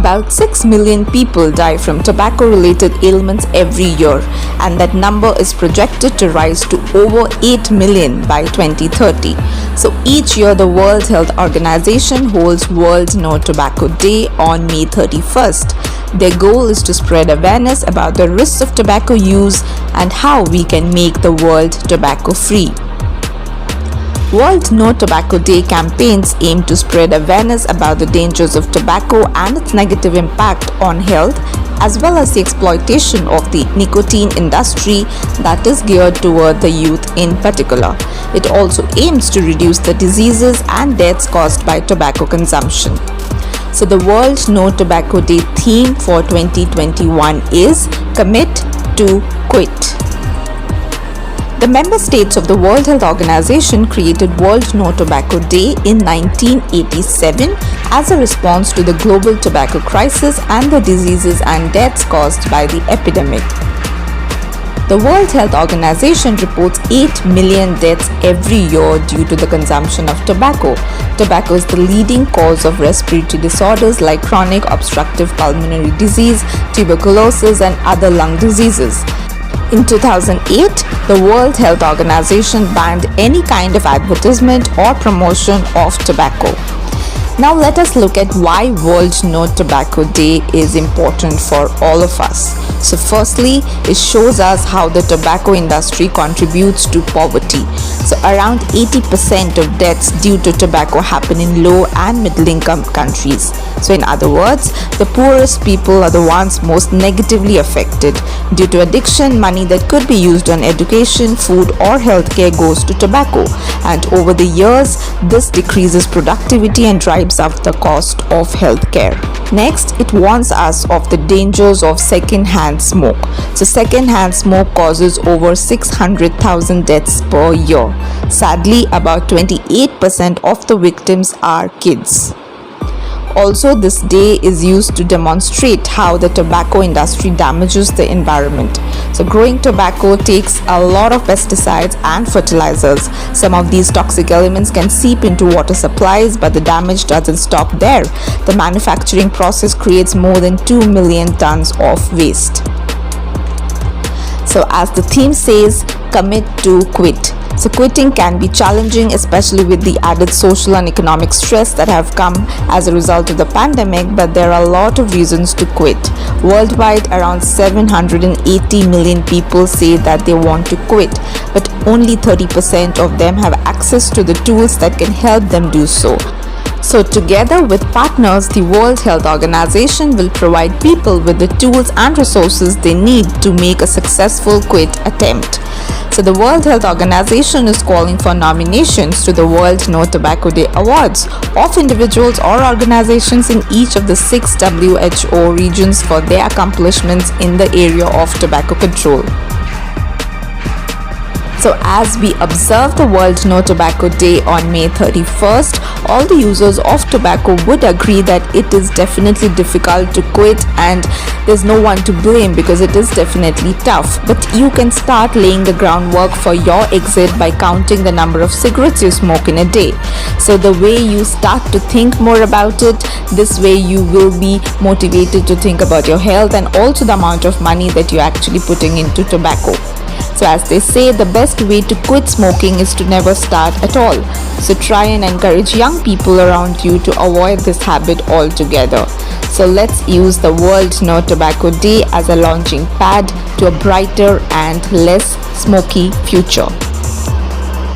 About 6 million people die from tobacco-related ailments every year, and that number is projected to rise to over 8 million by 2030. So each year the World Health Organization holds World No Tobacco Day on May 31st. Their goal is to spread awareness about the risks of tobacco use and how we can make the world tobacco-free. World No Tobacco Day campaigns aim to spread awareness about the dangers of tobacco and its negative impact on health, as well as the exploitation of the nicotine industry that is geared toward the youth in particular. It also aims to reduce the diseases and deaths caused by tobacco consumption. So the World No Tobacco Day theme for 2021 is Commit to Quit. The member states of the World Health Organization created World No Tobacco Day in 1987 as a response to the global tobacco crisis and the diseases and deaths caused by the epidemic. The World Health Organization reports 8 million deaths every year due to the consumption of tobacco. Tobacco is the leading cause of respiratory disorders like chronic obstructive pulmonary disease, tuberculosis, and other lung diseases. In 2008, the World Health Organization banned any kind of advertisement or promotion of tobacco. Now let us look at why World No Tobacco Day is important for all of us. So firstly, it shows us how the tobacco industry contributes to poverty. So around 80% of deaths due to tobacco happen in low and middle income countries. So in other words, the poorest people are the ones most negatively affected. Due to addiction, money that could be used on education, food or healthcare goes to tobacco. And over the years, this decreases productivity and drives up the cost of healthcare. Next, it warns us of the dangers of second-hand smoke. So second-hand smoke causes over 600,000 deaths per year. Sadly, about 28% of the victims are kids. Also, this day is used to demonstrate how the tobacco industry damages the environment. So growing tobacco takes a lot of pesticides and fertilizers. Some of these toxic elements can seep into water supplies, but the damage doesn't stop there. The manufacturing process creates more than 2 million tons of waste. So as the theme says, commit to quit. So quitting can be challenging, especially with the added social and economic stress that have come as a result of the pandemic, but there are a lot of reasons to quit. Worldwide, around 780 million people say that they want to quit, but only 30% of them have access to the tools that can help them do so. So together with partners, the World Health Organization will provide people with the tools and resources they need to make a successful quit attempt. So the World Health Organization is calling for nominations to the World No Tobacco Day Awards of individuals or organizations in each of the 6 WHO regions for their accomplishments in the area of tobacco control. So as we observe the World No Tobacco Day on May 31st, all the users of tobacco would agree that it is definitely difficult to quit, and there's no one to blame because it is definitely tough. But you can start laying the groundwork for your exit by counting the number of cigarettes you smoke in a day. So the way you start to think more about it, this way you will be motivated to think about your health and also the amount of money that you're actually putting into tobacco. So as they say, the best way to quit smoking is to never start at all. So try and encourage young people around you to avoid this habit altogether. So let's use the World No Tobacco Day as a launching pad to a brighter and less smoky future.